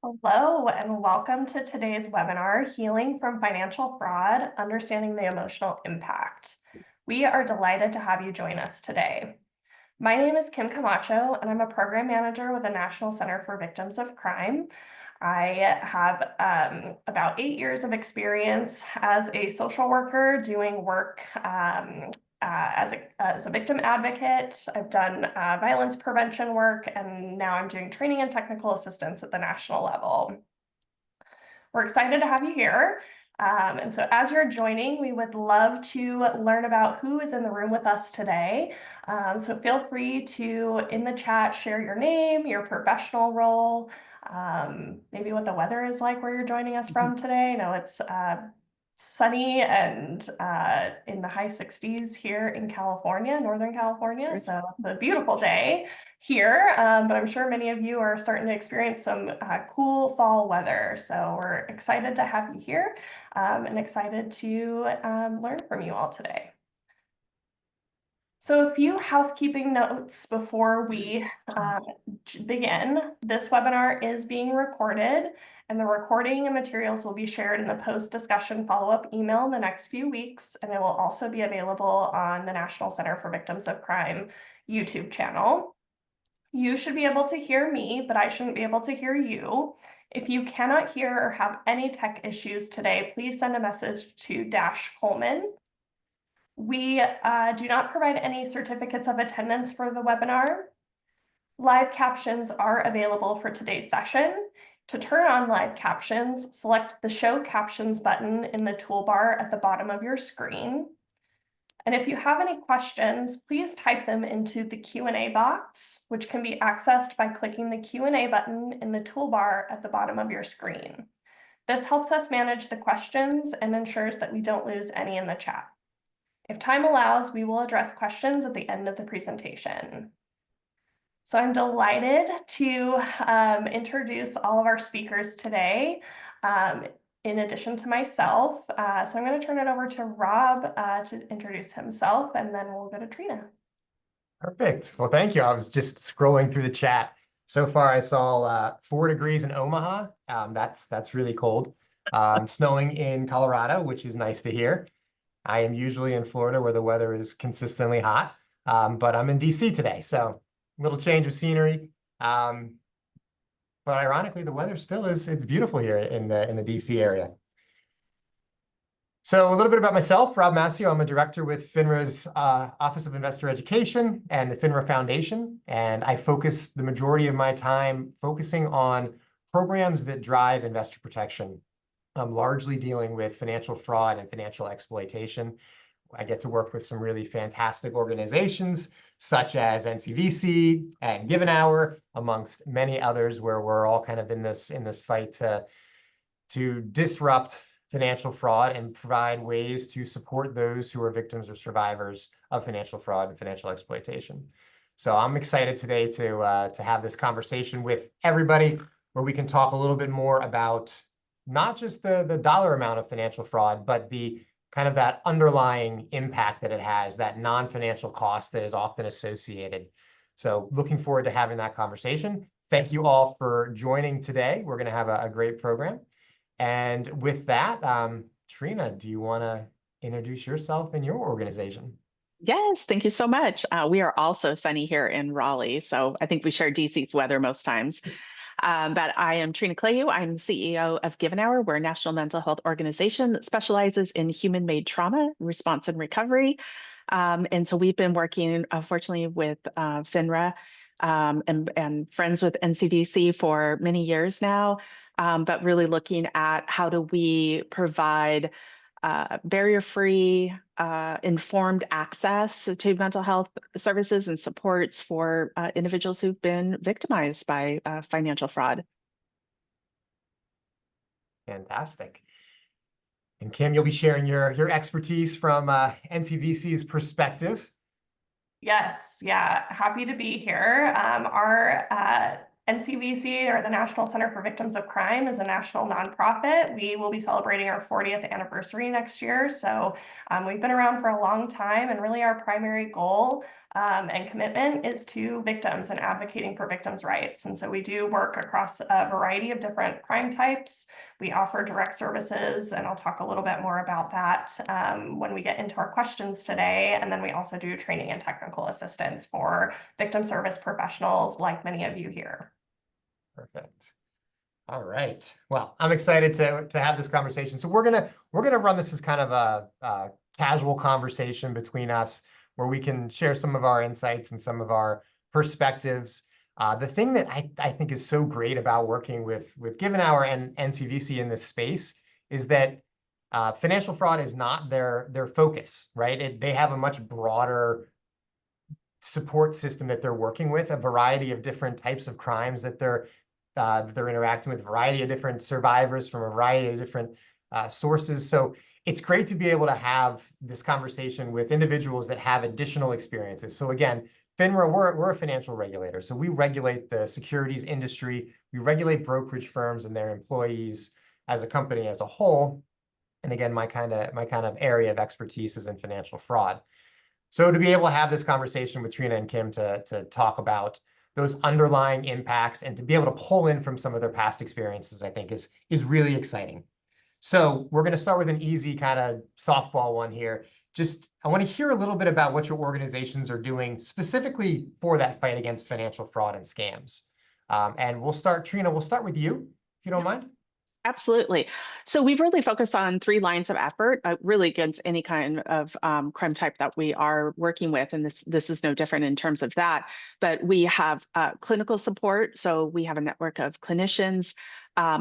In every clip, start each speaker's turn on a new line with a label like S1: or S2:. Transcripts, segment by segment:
S1: Hello, and welcome to today's webinar, Healing from Financial Fraud, Understanding the Emotional Impact. We are delighted to have you join us today. My name is Kim Camacho, and I'm a program manager with the National Center for Victims of Crime. I have about 8 years of experience as a social worker doing work as a victim advocate. I've done violence prevention work, and now I'm doing training and technical assistance at the national level. We're excited to have you here. And so as you're joining, we would love to learn about who is in the room with us today. So feel free to, in the chat, share your name, your professional role, maybe what the weather is like where you're joining us from today. I know it's sunny and in the high 60s here in California, Northern California. So it's a beautiful day here, but I'm sure many of you are starting to experience some cool fall weather. So we're excited to have you here and excited to learn from you all today. So a few housekeeping notes before we begin. This webinar is being recorded, and the recording and materials will be shared in the post-discussion follow-up email in the next few weeks, and it will also be available on the National Center for Victims of Crime YouTube channel. You should be able to hear me, but I shouldn't be able to hear you. If you cannot hear or have any tech issues today, please send a message to Coleman. We do not provide any certificates of attendance for the webinar. Live captions are available for today's session. To turn on live captions, select the Show Captions button in the toolbar at the bottom of your screen. And if you have any questions, please type them into the Q&A box, which can be accessed by clicking the Q&A button in the toolbar at the bottom of your screen. This helps us manage the questions and ensures that we don't lose any in the chat. If time allows, we will address questions at the end of the presentation. So I'm delighted to introduce all of our speakers today, in addition to myself. So I'm going to turn it over to Rob to introduce himself, and then we'll go to Trina.
S2: Perfect. Well, thank you. I was just scrolling through the chat. So far, I saw 4 degrees in Omaha. That's really cold. Snowing in Colorado, which is nice to hear. I am usually in Florida where the weather is consistently hot, but I'm in DC today, so a little change of scenery. But ironically, the weather still it's beautiful here in the DC area. So a little bit about myself, Rob Mascio. I'm a director with FINRA's Office of Investor Education and the FINRA Foundation, and I focus the majority of my time focusing on programs that drive investor protection. I'm largely dealing with financial fraud and financial exploitation. I get to work with some really fantastic organizations such as NCVC and Given Hour, amongst many others, where we're all kind of in this fight to disrupt financial fraud and provide ways to support those who are victims or survivors of financial fraud and financial exploitation. So I'm excited today to have this conversation with everybody, where we can talk a little bit more about not just the dollar amount of financial fraud, but the kind of that underlying impact that it has, that non-financial cost that is often associated. So looking forward to having that conversation. Thank you all for joining today. We're going to have a great program. And with that, Trina, do you want to introduce yourself and your organization?
S3: Yes, thank you so much. We are also sunny here in Raleigh, so I think we share DC's weather most times. But I am Trina Clayeux. I'm the CEO of Given Hour. We're a national mental health organization that specializes in human-made trauma response and recovery. And so we've been working, fortunately, with FINRA and friends with NCDC for many years now, but really looking at how do we provide barrier-free, informed access to mental health services and supports for individuals who've been victimized by financial fraud.
S2: Fantastic. And Kim, you'll be sharing your expertise from NCVC's perspective.
S1: Yes, yeah, happy to be here. Our NCVC, or the National Center for Victims of Crime, is a national nonprofit. We will be celebrating our 40th anniversary next year. So we've been around for a long time, and really our primary goal and commitment is to victims and advocating for victims' rights. And so we do work across a variety of different crime types. We offer direct services, and I'll talk a little bit more about that when we get into our questions today. And then we also do training and technical assistance for victim service professionals like many of you here.
S2: Perfect. All right. Well, I'm excited to have this conversation. So we're gonna run this as kind of a casual conversation between us, where we can share some of our insights and some of our perspectives. The thing that I think is so great about working with GivenHour and NCVC in this space is that financial fraud is not their focus, right? They have a much broader support system that they're working with, a variety of different types of crimes that they're interacting with, a variety of different survivors from a variety of different sources. So it's great to be able to have this conversation with individuals that have additional experiences. So again, FINRA, we're a financial regulator. So we regulate the securities industry. We regulate brokerage firms and their employees as a company as a whole. And again, my kind of area of expertise is in financial fraud. So to be able to have this conversation with Trina and Kim to talk about those underlying impacts and to be able to pull in from some of their past experiences, I think is really exciting. So we're going to start with an easy kind of softball one here. I want to hear a little bit about what your organizations are doing specifically for that fight against financial fraud and scams. And Trina, we'll start with you, if you don't mind.
S3: Absolutely. So we've really focused on 3 lines of effort, really against any kind of crime type that we are working with. And this is no different in terms of that. But we have clinical support. So we have a network of clinicians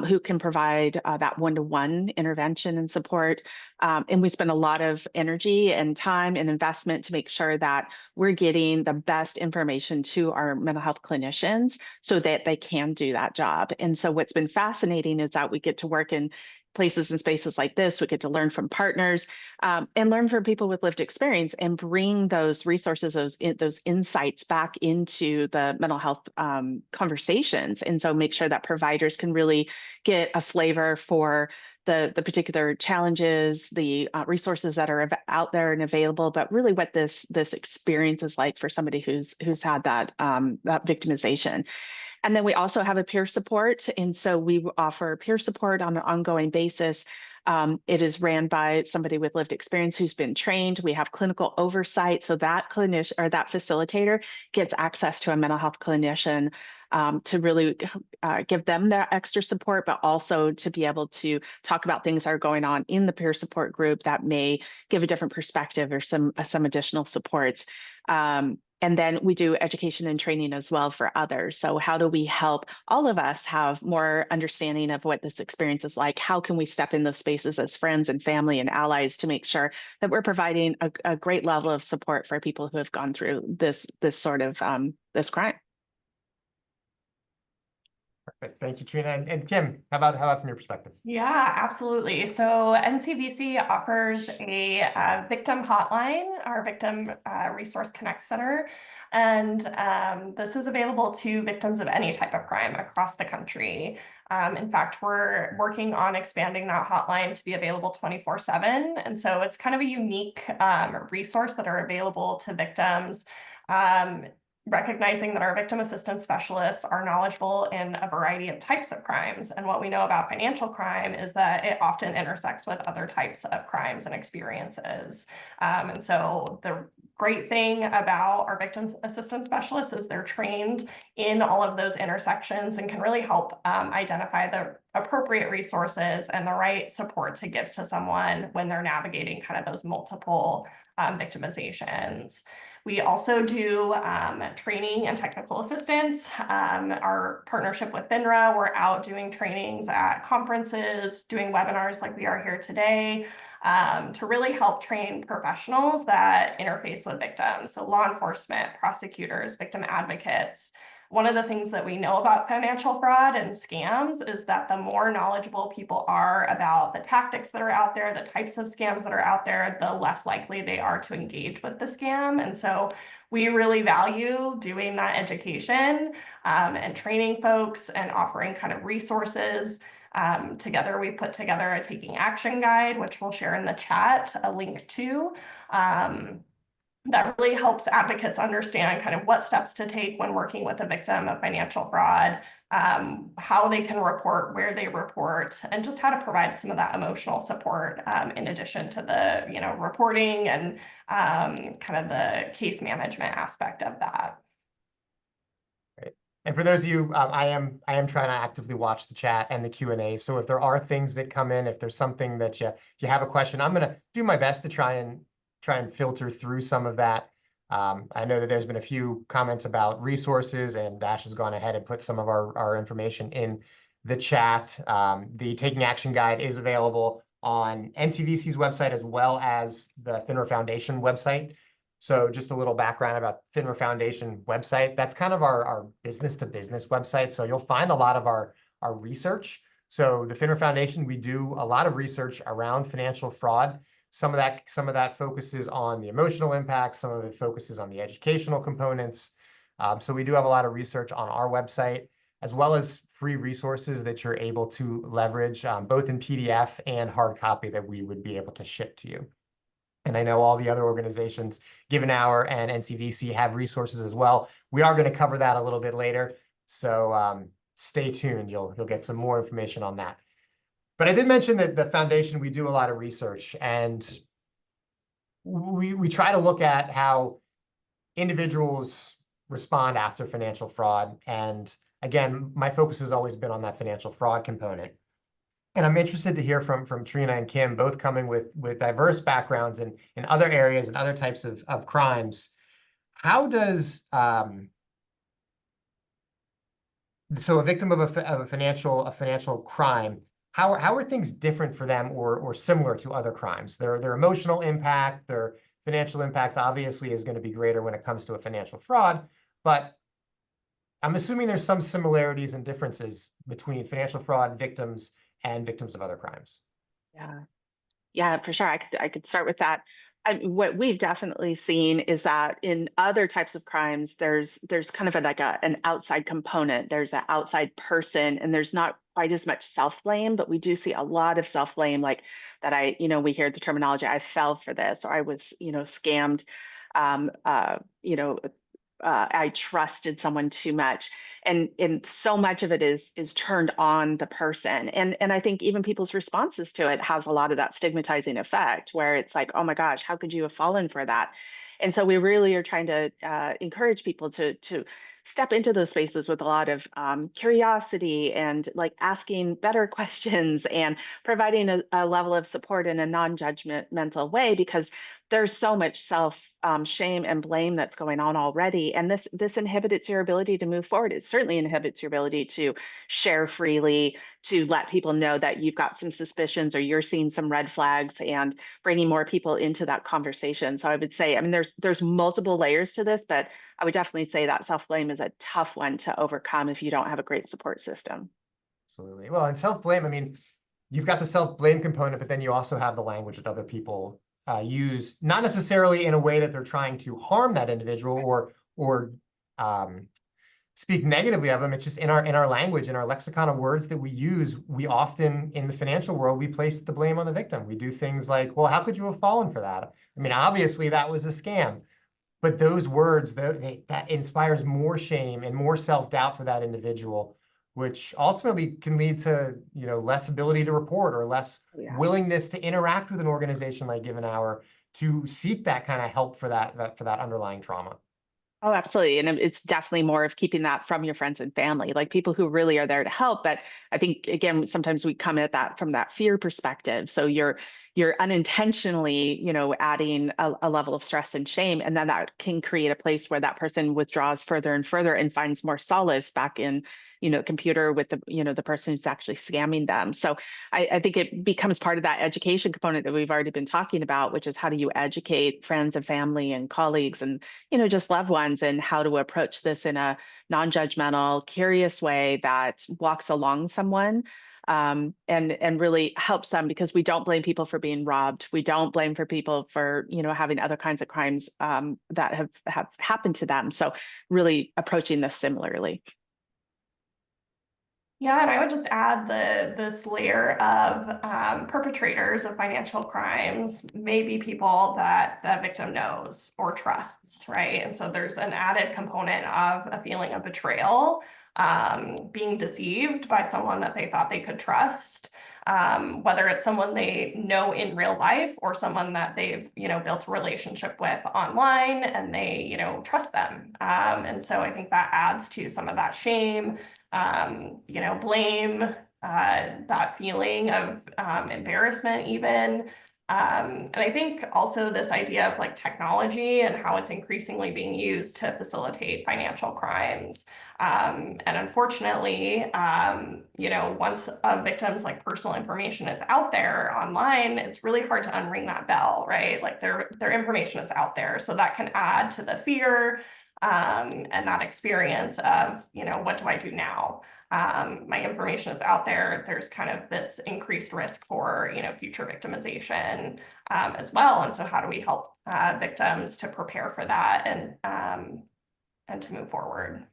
S3: who can provide that one-to-one intervention and support. And we spend a lot of energy and time and investment to make sure that we're getting the best information to our mental health clinicians so that they can do that job. And so what's been fascinating is that we get to work in places and spaces like this. We get to learn from partners and learn from people with lived experience and bring those resources, those insights back into the mental health conversations. And so make sure that providers can really get a flavor for the particular challenges, the resources that are out there and available, but really what this experience is like for somebody who's had that victimization. And then we also have a peer support. And so we offer peer support on an ongoing basis. It is ran by somebody with lived experience who's been trained. We have clinical oversight. So that clinician or that facilitator gets access to a mental health clinician to really give them that extra support, but also to be able to talk about things that are going on in the peer support group that may give a different perspective or some additional supports. And then we do education and training as well for others. So how do we help all of us have more understanding of what this experience is like? How can we step in those spaces as friends and family and allies to make sure that we're providing a great level of support for people who have gone through this sort of this crime?
S2: Perfect. Thank you, Trina. And Kim, how about from your perspective?
S1: Yeah, absolutely. So NCVC offers a victim hotline, our Victim Resource Connect Center. And this is available to victims of any type of crime across the country. In fact, we're working on expanding that hotline to be available 24/7. And so it's kind of a unique resource that are available to victims. Recognizing that our victim assistance specialists are knowledgeable in a variety of types of crimes. And what we know about financial crime is that it often intersects with other types of crimes and experiences. And so the great thing about our victim assistance specialists is they're trained in all of those intersections and can really help identify the appropriate resources and the right support to give to someone when they're navigating kind of those multiple victimizations. We also do training and technical assistance. Our partnership with FINRA, we're out doing trainings at conferences, doing webinars like we are here today, to really help train professionals that interface with victims. So law enforcement, prosecutors, victim advocates. One of the things that we know about financial fraud and scams is that the more knowledgeable people are about the tactics that are out there, the types of scams that are out there, the less likely they are to engage with the scam. And so we really value doing that education and training folks and offering kind of resources. Together, we put together a taking action guide, which we'll share in the chat, a link to. that really helps advocates understand kind of what steps to take when working with a victim of financial fraud, how they can report, where they report, and just how to provide some of that emotional support in addition to the reporting and kind of the case management aspect of that.
S2: Great. And for those of you, I am trying to actively watch the chat and the Q&A. So if there are things that come in, if there's something that you have a question, I'm going to do my best to try and filter through some of that. I know that there's been a few comments about resources, and Dash has gone ahead and put some of our information in the chat. The Taking Action Guide is available on NCVC's website as well as the FINRA Foundation website. So just a little background about FINRA Foundation website. That's kind of our business-to-business website. So you'll find a lot of our research. So the FINRA Foundation, we do a lot of research around financial fraud. Some of that focuses on the emotional impact. Some of it focuses on the educational components. So we do have a lot of research on our website, as well as free resources that you're able to leverage, both in PDF and hard copy that we would be able to ship to you. And I know all the other organizations, Given Hour and NCVC, have resources as well. We are going to cover that a little bit later. So stay tuned. You'll get some more information on that. But I did mention that the foundation, we do a lot of research, and we try to look at how individuals respond after financial fraud. And again, my focus has always been on that financial fraud component. And I'm interested to hear from Trina and Kim, both coming with diverse backgrounds in other areas and other types of crimes. How does so a victim of a financial crime, how are things different for them or similar to other crimes? Their emotional impact, their financial impact obviously is going to be greater when it comes to a financial fraud, but I'm assuming there's some similarities and differences between financial fraud victims and victims of other crimes.
S3: Yeah, for sure. I could start with that. What we've definitely seen is that in other types of crimes, there's kind of an outside component. There's an outside person, and there's not quite as much self-blame, but we do see a lot of self-blame, like that we hear the terminology, I fell for this, or I was, scammed. I trusted someone too much, and so much of it is turned on the person, and I think even people's responses to it has a lot of that stigmatizing effect, where it's like, oh my gosh, how could you have fallen for that? And so we really are trying to encourage people to step into those spaces with a lot of curiosity and like asking better questions and providing a level of support in a non-judgmental way, because there's so much self shame and blame that's going on already, and this inhibits your ability to move forward. It certainly inhibits your ability to share freely, to let people know that you've got some suspicions or you're seeing some red flags, and bringing more people into that conversation. So I would say, I mean, there's multiple layers to this, but I would definitely say that self-blame is a tough one to overcome if you don't have a great support system.
S2: Absolutely. Well, and self-blame, I mean, you've got the self-blame component, but then you also have the language that other people use, not necessarily in a way that they're trying to harm that individual or speak negatively of them. It's just in our language, in our lexicon of words that we use, we often, in the financial world, we place the blame on the victim. We do things like, well, how could you have fallen for that? I mean, obviously that was a scam. But those words, that inspires more shame and more self-doubt for that individual, which ultimately can lead to less ability to report or less willingness to interact with an organization like Given Hour to seek that kind of help for that underlying trauma.
S3: Oh, absolutely. And it's definitely more of keeping that from your friends and family, like people who really are there to help. But I think, again, sometimes we come at that from that fear perspective. So you're unintentionally, adding a level of stress and shame. And then that can create a place where that person withdraws further and further and finds more solace back in, the computer with the person who's actually scamming them. So I think it becomes part of that education component that we've already been talking about, which is how do you educate friends and family and colleagues and, just loved ones, and how to approach this in a non-judgmental, curious way that walks along someone. And really helps them, because we don't blame people for being robbed. We don't blame for people for having other kinds of crimes that have happened to them. So really approaching this similarly.
S1: Yeah, and I would just add this layer of perpetrators of financial crimes, maybe people that the victim knows or trusts, right? And so there's an added component of a feeling of betrayal, being deceived by someone that they thought they could trust, whether it's someone they know in real life or someone that they've, built a relationship with online and they, trust them. And so I think that adds to some of that shame, blame, that feeling of embarrassment even. And I think also this idea of like technology and how it's increasingly being used to facilitate financial crimes. And unfortunately, once a victim's like personal information is out there online, it's really hard to unring that bell, right? Like their information is out there. So that can add to the fear, and that experience of, what do I do now? My information is out there. There's kind of this increased risk for, future victimization, as well. And so how do we help victims to prepare for that and to move forward?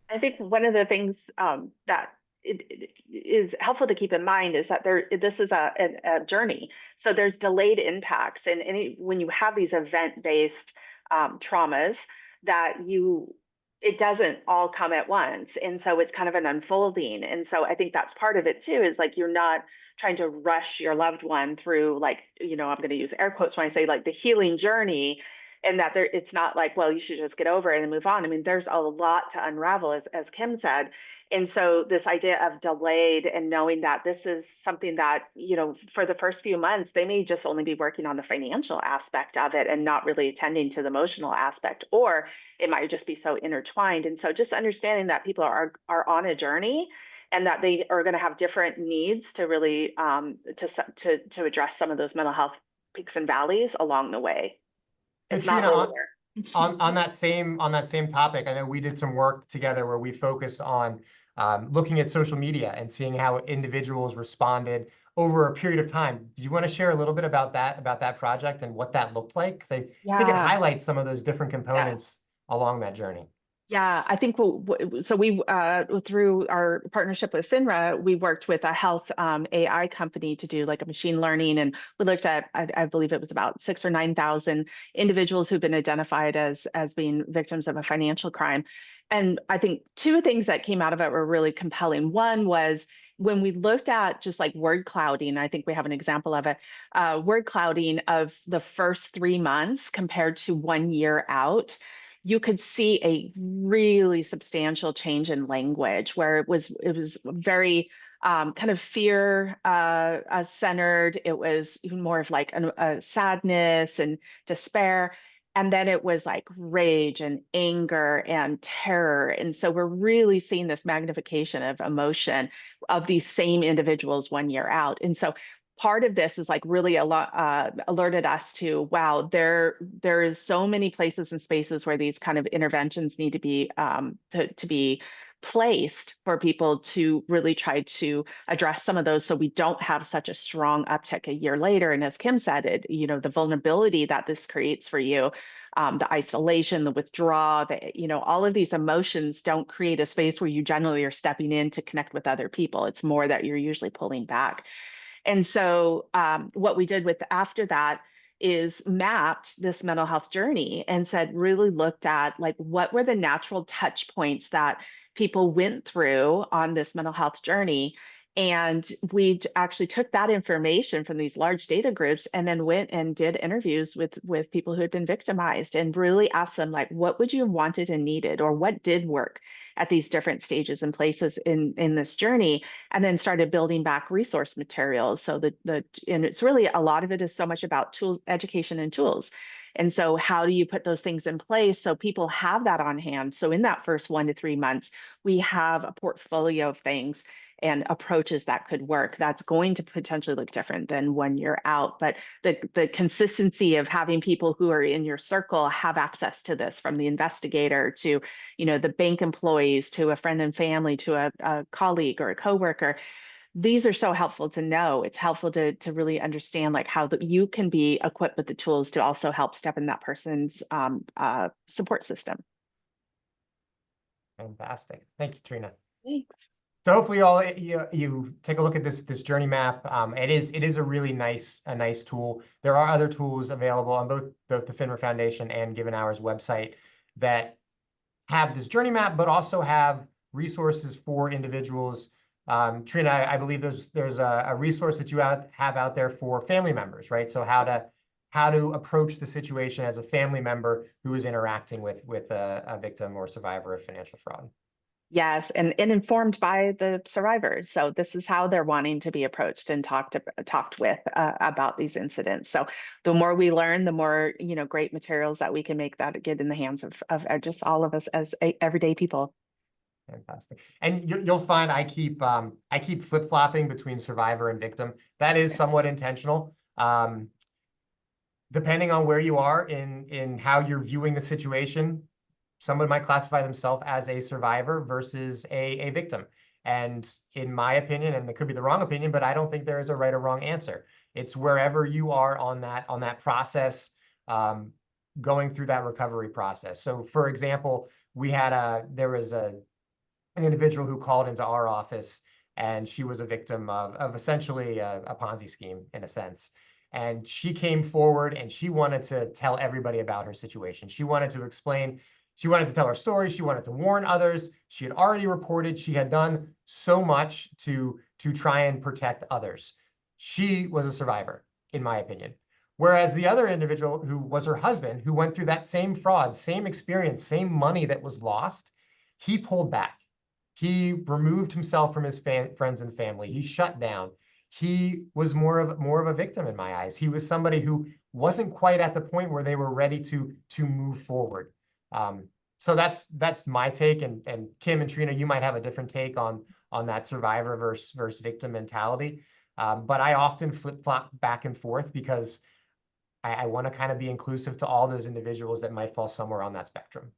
S3: I think one of the things that it is helpful to keep in mind is that this is a journey. So there's delayed impacts, and when you have these event-based traumas, that it doesn't all come at once, and so it's kind of an unfolding. And so I think that's part of it too. Is like you're not trying to rush your loved one through, like, I'm going to use air quotes when I say like the healing journey, and that it's not like, well, you should just get over it and move on. I mean, there's a lot to unravel, as Kim said. And so this idea of delayed, and knowing that this is something that, for the first few months, they may just only be working on the financial aspect of it and not really attending to the emotional aspect, or it might just be so intertwined. And so just understanding that people are on a journey, and that they are going to have different needs to really to address some of those mental health peaks and valleys along the way.
S2: So
S3: It's not
S2: Trina,
S3: linear.
S2: on that same topic, I know we did some work together where we focused on looking at social media and seeing how individuals responded over a period of time. Do you want to share a little bit about that project and what that looked like? Because I think it
S3: Yeah.
S2: highlights some of those different components along that journey.
S3: Yeah, I think so. We through our partnership with FINRA, we worked with a health AI company to do like a machine learning, and we looked at, I believe it was about 6,000 or 9,000 individuals who've been identified as being victims of a financial crime. And I think two things that came out of it were really compelling. One was when we looked at just like word clouding. I think we have an example of it. Word clouding of the first 3 months compared to 1 year out, you could see a really substantial change in language, where it was very kind of fear centered. It was even more of like a sadness and despair. And then it was like rage and anger and terror. And so we're really seeing this magnification of emotion of these same individuals 1 year out. And so part of this is like really a lot alerted us to, wow, there is so many places and spaces where these kind of interventions need to be to be placed for people to really try to address some of those, so we don't have such a strong uptick a year later. And as Kim said, the vulnerability that this creates for you, the isolation, the withdrawal, all of these emotions don't create a space where you generally are stepping in to connect with other people. It's more that you're usually pulling back. And so what we did with after that is mapped this mental health journey and really looked at like what were the natural touch points that people went through on this mental health journey. And we actually took that information from these large data groups and then went and did interviews with people who had been victimized, and really asked them, like, what would you have wanted and needed, or what did work at these different stages and places in this journey, and then started building back resource materials. So and it's really, a lot of it is so much about tools, education and tools. And so how do you put those things in place so people have that on hand? So in that first 1 to 3 months, we have a portfolio of things and approaches that could work. That's going to potentially look different than 1 year out, but the consistency of having people who are in your circle have access to this, from the investigator to, the bank employees, to a friend and family, to a colleague or a coworker. These are so helpful to know. It's helpful to really understand like how you can be equipped with the tools to also help step in that person's support system.
S2: Fantastic. Thank you, Trina.
S3: Thanks.
S2: So hopefully you take a look at this journey map. It is a really nice tool. There are other tools available on both the FINRA Foundation and Given Hours website that have this journey map, but also have resources for individuals. Trina, I believe there's a resource that you have out there for family members, right? So how to approach the situation as a family member who is interacting with a victim or survivor of financial fraud.
S3: Yes, and informed by the survivors. So this is how they're wanting to be approached and talked with about these incidents. So the more we learn, the more, great materials that we can make that get in the hands of just all of us as everyday people.
S2: Fantastic. And you'll find I keep flip-flopping between survivor and victim. That is somewhat intentional. Depending on where you are in how you're viewing the situation, someone might classify themselves as a survivor versus a victim. And in my opinion, and it could be the wrong opinion, but I don't think there is a right or wrong answer. It's wherever you are on that process, going through that recovery process. So for example, there was an individual who called into our office, and she was a victim of essentially a Ponzi scheme in a sense. And she came forward and she wanted to tell everybody about her situation. She wanted to explain. She wanted to tell her story. She wanted to warn others. She had already reported. She had done so much to try and protect others. She was a survivor, in my opinion. Whereas the other individual, who was her husband, who went through that same fraud, same experience, same money that was lost, he pulled back. He removed himself from his friends and family. He shut down. He was more of a victim in my eyes. He was somebody who wasn't quite at the point where they were ready to move forward. So that's my take, and Kim and Trina, you might have a different take on that survivor versus victim mentality. But I often flip-flop back and forth because I want to kind of be inclusive to all those individuals that might fall somewhere on that spectrum.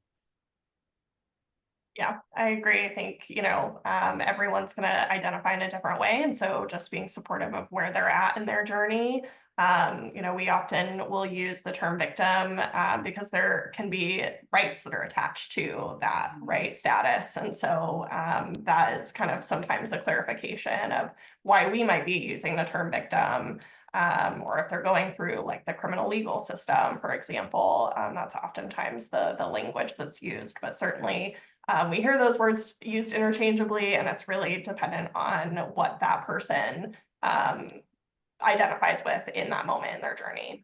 S1: Yeah, I agree. I think, everyone's going to identify in a different way. And so just being supportive of where they're at in their journey. We often will use the term victim because there can be rights that are attached to that right status. And so that is kind of sometimes a clarification of why we might be using the term victim. Or if they're going through like the criminal legal system, for example, that's oftentimes the language that's used, but certainly we hear those words used interchangeably, and it's really dependent on what that person identifies with in that moment in their journey.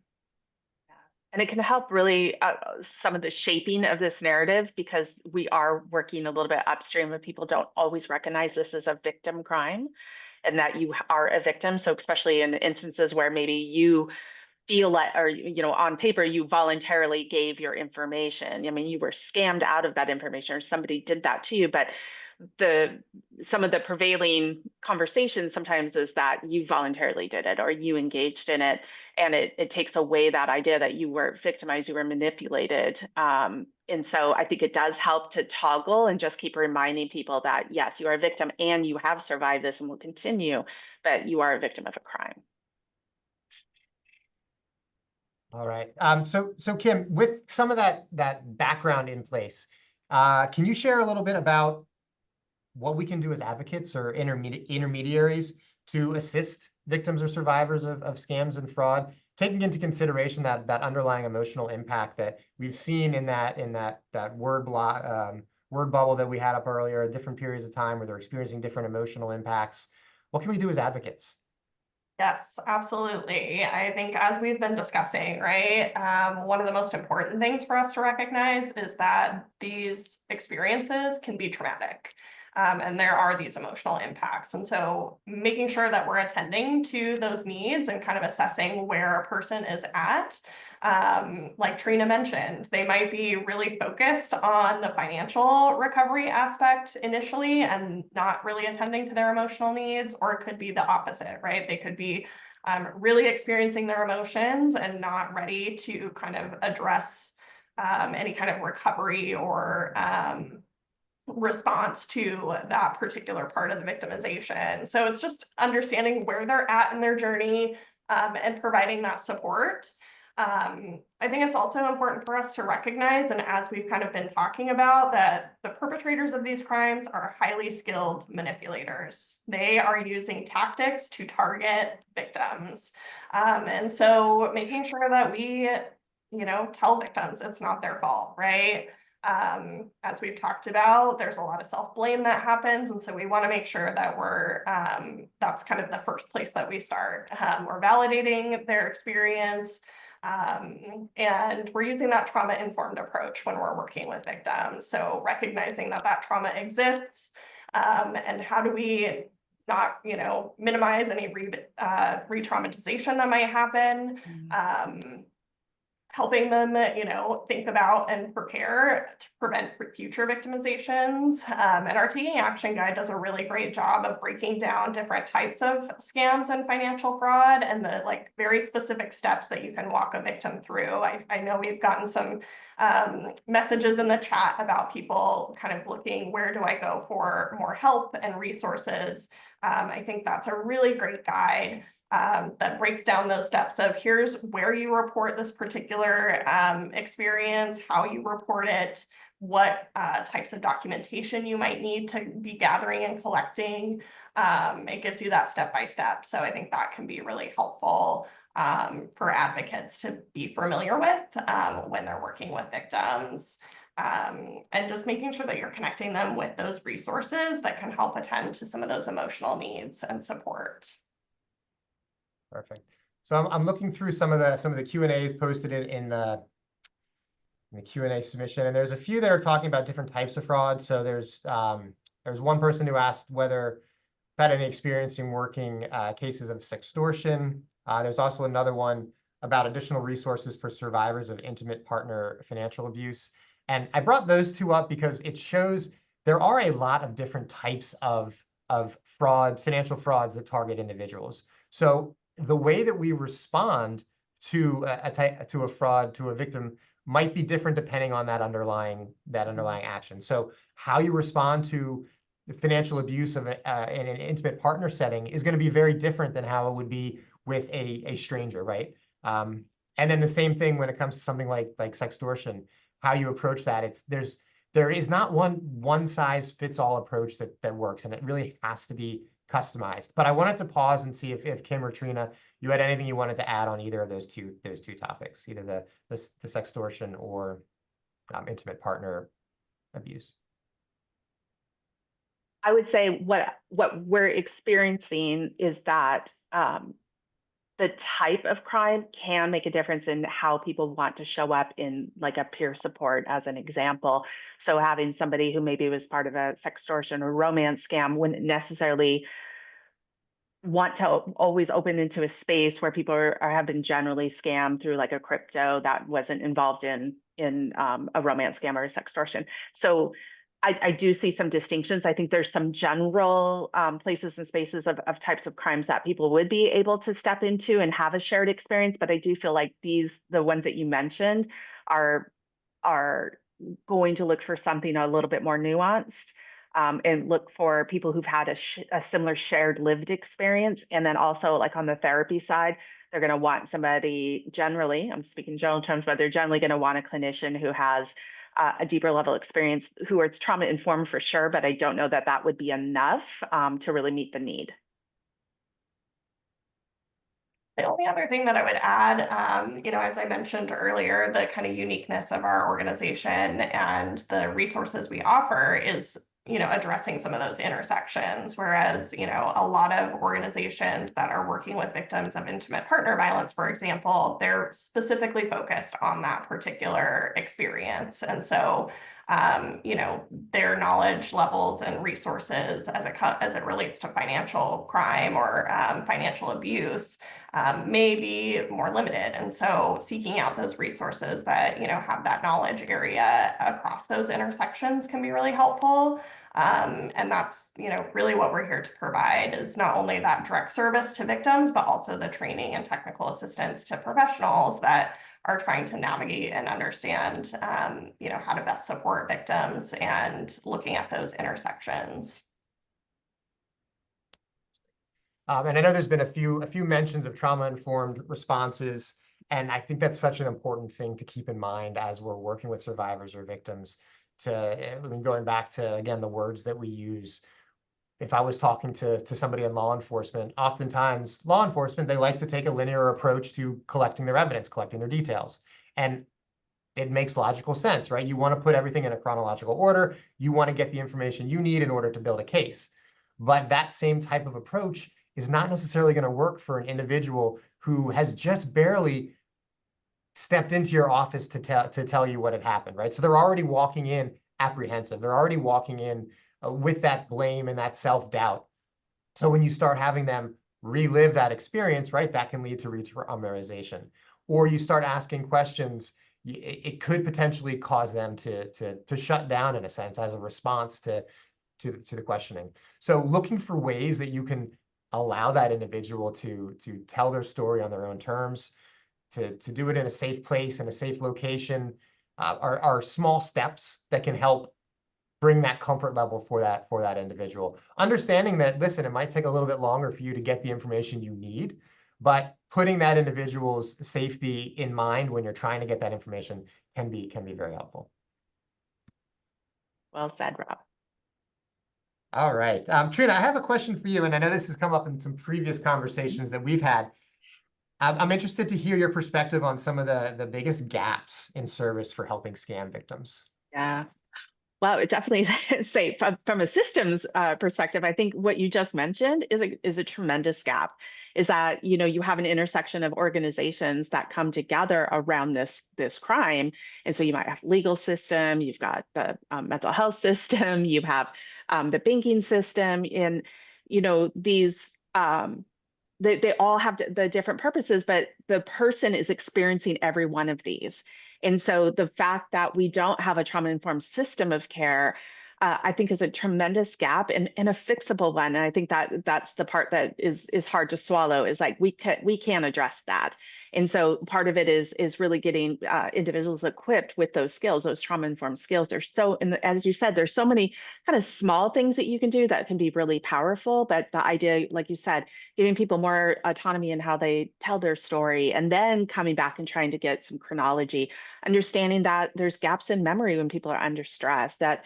S3: And it can help really some of the shaping of this narrative, because we are working a little bit upstream and people don't always recognize this as a victim crime and that you are a victim. So especially in instances where maybe you feel like, or, on paper, you voluntarily gave your information. I mean, you were scammed out of that information or somebody did that to you, but some of the prevailing conversation sometimes is that you voluntarily did it or you engaged in it. And it takes away that idea that you were victimized, you were manipulated. And so I think it does help to toggle and just keep reminding people that, yes, you are a victim and you have survived this and will continue, but you are a victim of a crime.
S2: All right. So Kim, with some of that background in place, can you share a little bit about what we can do as advocates or intermediaries to assist victims or survivors of scams and fraud, taking into consideration that underlying emotional impact that we've seen in that word bubble that we had up earlier, different periods of time where they're experiencing different emotional impacts? What can we do as advocates?
S1: Yes, absolutely. I think as we've been discussing, right, one of the most important things for us to recognize is that these experiences can be traumatic. And there are these emotional impacts. And so making sure that we're attending to those needs and kind of assessing where a person is at. Like Trina mentioned, they might be really focused on the financial recovery aspect initially and not really attending to their emotional needs, or it could be the opposite, right? They could be really experiencing their emotions and not ready to kind of address any kind of recovery or response to that particular part of the victimization. So it's just understanding where they're at in their journey and providing that support. I think it's also important for us to recognize, and as we've kind of been talking about, that the perpetrators of these crimes are highly skilled manipulators. They are using tactics to target victims. And so making sure that we, tell victims it's not their fault, right? As we've talked about, there's a lot of self-blame that happens. And so we want to make sure that that's kind of the first place that we start. We're validating their experience. And we're using that trauma-informed approach when we're working with victims. So recognizing that trauma exists, and how do we not, minimize any re-traumatization that might happen. Helping them, think about and prepare to prevent future victimizations. And our Taking Action Guide does a really great job of breaking down different types of scams and financial fraud and the very specific steps that you can walk a victim through. I know we've gotten some messages in the chat about people kind of looking, where do I go for more help and resources? I think that's a really great guide. That breaks down those steps of here's where you report this particular experience, how you report it, what types of documentation you might need to be gathering and collecting. It gives you that step by step. So I think that can be really helpful for advocates to be familiar with when they're working with victims. And just making sure that you're connecting them with those resources that can help attend to some of those emotional needs and support.
S2: Perfect. So I'm looking through some of the Q&As posted in the Q&A submission, and there's a few that are talking about different types of fraud. So there's one person who asked whether had any experience in working cases of sextortion. There's also another one about additional resources for survivors of intimate partner financial abuse. And I brought those two up because it shows there are a lot of different types of fraud, financial frauds that target individuals. So the way that we respond to a fraud, to a victim, might be different depending on that underlying action. So how you respond to the financial abuse of in an intimate partner setting is going to be very different than how it would be with a stranger, right? And then the same thing when it comes to something like sextortion, how you approach that. There is not one size fits all approach that works, and it really has to be customized. But I wanted to pause and see if Kim or Trina, you had anything you wanted to add on either of those two topics, either the sextortion or intimate partner abuse.
S3: I would say what we're experiencing is that the type of crime can make a difference in how people want to show up in like a peer support, as an example. So having somebody who maybe was part of a sextortion or romance scam wouldn't necessarily want to always open into a space where people have been generally scammed through like a crypto that wasn't involved in a romance scam or a sextortion. So I do see some distinctions. I think there's some general places and spaces of types of crimes that people would be able to step into and have a shared experience. But I do feel like the ones that you mentioned are going to look for something a little bit more nuanced. And look for people who've had a similar shared lived experience. And then also like on the therapy side, they're going to want somebody generally, I'm speaking general terms, but they're generally going to want a clinician who has a deeper level experience, who is trauma informed for sure, but I don't know that would be enough to really meet the need.
S1: The only other thing that I would add, as I mentioned earlier, the kind of uniqueness of our organization and the resources we offer is, addressing some of those intersections. Whereas, a lot of organizations that are working with victims of intimate partner violence, for example, they're specifically focused on that particular experience. And so, their knowledge levels and resources as it relates to financial crime or financial abuse may be more limited. And so seeking out those resources that, have that knowledge area across those intersections can be really helpful. And that's, really what we're here to provide, is not only that direct service to victims, but also the training and technical assistance to professionals that are trying to navigate and understand, how to best support victims and looking at those intersections.
S2: And I know there's been a few mentions of trauma-informed responses And I think that's such an important thing to keep in mind as we're working with survivors or victims. I mean, going back to, again, the words that we use. If I was talking to somebody in law enforcement, oftentimes law enforcement, they like to take a linear approach to collecting their evidence, collecting their details. And it makes logical sense, right? You want to put everything in a chronological order. You want to get the information you need in order to build a case. But that same type of approach is not necessarily going to work for an individual who has just barely stepped into your office to tell you what had happened, right? So they're already walking in apprehensive. They're already walking in with that blame and that self-doubt. So when you start having them relive that experience, right, that can lead to re-traumatization. Or you start asking questions, it could potentially cause them to shut down in a sense as a response to the questioning. So looking for ways that you can allow that individual to tell their story on their own terms, to do it in a safe place, in a safe location, are small steps that can help bring that comfort level for that individual. Understanding that, listen, it might take a little bit longer for you to get the information you need, but putting that individual's safety in mind when you're trying to get that information can be very helpful.
S3: Well said, Rob.
S2: All right. Trina, I have a question for you, and I know this has come up in some previous conversations that we've had. I'm interested to hear your perspective on some of the biggest gaps in service for helping scam victims.
S3: Yeah. Well, it definitely say from a systems perspective, I think what you just mentioned is a tremendous gap. Is that you have an intersection of organizations that come together around this crime, and so you might have legal system, you've got the mental health system, you have the banking system, and these. They all have the different purposes, but the person is experiencing every one of these. And so the fact that we don't have a trauma-informed system of care, I think is a tremendous gap and a fixable one. And I think that's the part that is hard to swallow, is like we can address that. And so part of it is really getting individuals equipped with those skills, those trauma-informed skills. And as you said, there's so many kind of small things that you can do that can be really powerful. But the idea, like you said, giving people more autonomy in how they tell their story, and then coming back and trying to get some chronology, understanding that there's gaps in memory when people are under stress, that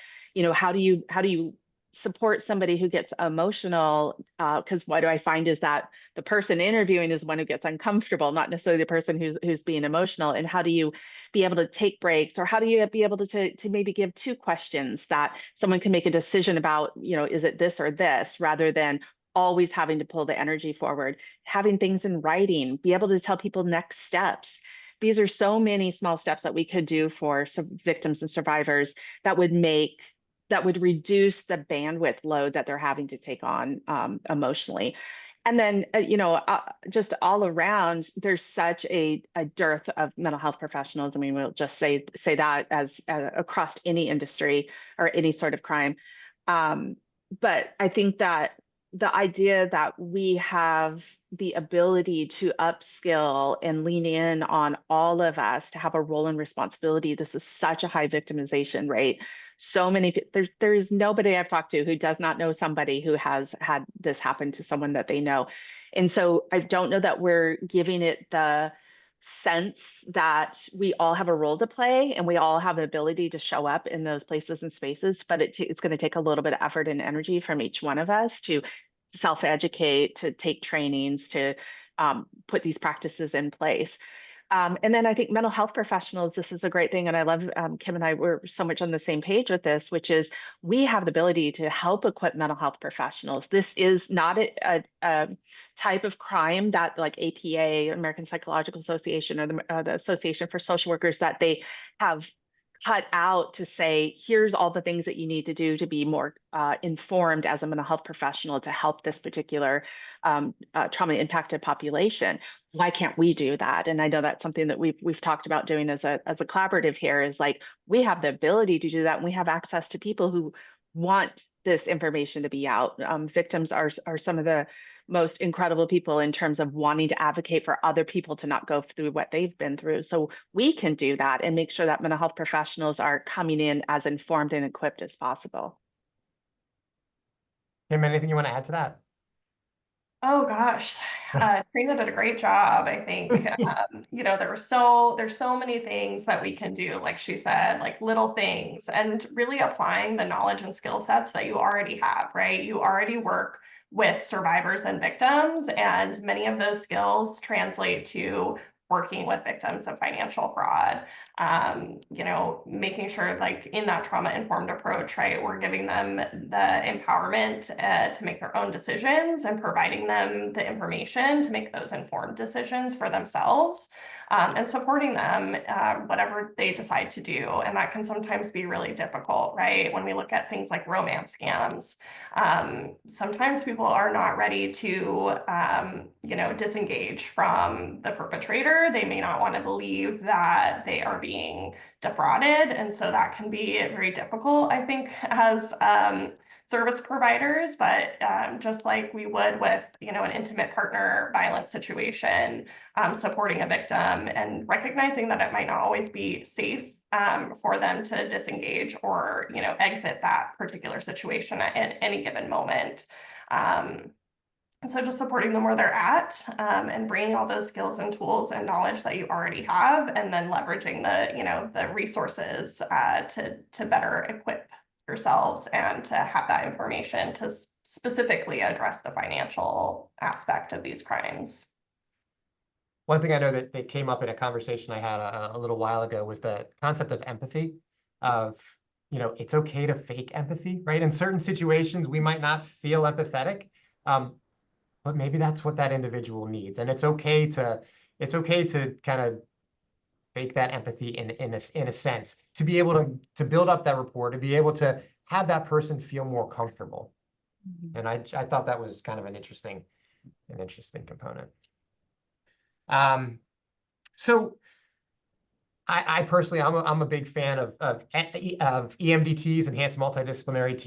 S3: how do you support somebody who gets emotional, because what do I find is that the person interviewing is one who gets uncomfortable, not necessarily the person who's being emotional. And how do you be able to take breaks, or how do you be able to maybe give two questions that someone can make a decision about, is it this or this, rather than always having to pull the energy forward, having things in writing, be able to tell people next steps. These are so many small steps that we could do for some victims and survivors that would reduce the bandwidth load that they're having to take on emotionally. And then, just all around, there's such a dearth of mental health professionals. I mean, we'll just say that as across any industry or any sort of crime. But I think that the idea that we have the ability to upskill and lean in on all of us to have a role and responsibility. This is such a high victimization rate. So many, there's nobody I've talked to who does not know somebody who has had this happen to someone that they know. And so I don't know that we're giving it the sense that we all have a role to play and we all have an ability to show up in those places and spaces, but it's going to take a little bit of effort and energy from each one of us to self-educate, to take trainings, to put these practices in place. And then I think mental health professionals, this is a great thing. And I love Kim and I were so much on the same page with this, which is we have the ability to help equip mental health professionals. This is not a type of crime that, like APA, American Psychological Association, or the Association for Social Workers, that they have cut out to say, here's all the things that you need to do to be more informed as a mental health professional to help this particular trauma impacted population. Why can't we do that? And I know that's something that we've talked about doing as a collaborative here, is like, we have the ability to do that, and we have access to people who want this information to be out. Victims are some of the most incredible people in terms of wanting to advocate for other people to not go through what they've been through. So we can do that and make sure that mental health professionals are coming in as informed and equipped as possible.
S2: Kim, anything you want to add to that?
S1: Oh gosh, Trina did a great job, I think. You know, there's so many things that we can do, like she said, like little things, and really applying the knowledge and skill sets that you already have, right? You already work with survivors and victims, and many of those skills translate to working with victims of financial fraud. You know, making sure like in that trauma-informed approach, right, we're giving them the empowerment to make their own decisions and providing them the information to make those informed decisions for themselves, and supporting them whatever they decide to do. And that can sometimes be really difficult, right? When we look at things like romance scams, sometimes people are not ready to, you know, disengage from the perpetrator. They may not want to believe that they are being defrauded. And so that can be very difficult, I think, as service providers. But just like we would with, you know, an intimate partner violence situation, supporting a victim and recognizing that it might not always be safe for them to disengage or, you know, exit that particular situation at any given moment. So just supporting them where they're at, and bringing all those skills and tools and knowledge that you already have, and then leveraging the, you know, the resources to better equip yourselves and to have that information to specifically address the financial aspect of these crimes.
S2: One thing I know that came up in a conversation I had a little while ago was the concept of empathy, of, you know, it's okay to fake empathy, right? In certain situations, we might not feel empathetic, but maybe that's what that individual needs. And it's okay to kind of fake that empathy in a sense, to be able to build up that rapport, to be able to have that person feel more comfortable. And I thought that was kind of an interesting component. So I personally, I'm a big fan of EMDTs, enhanced multidisciplinary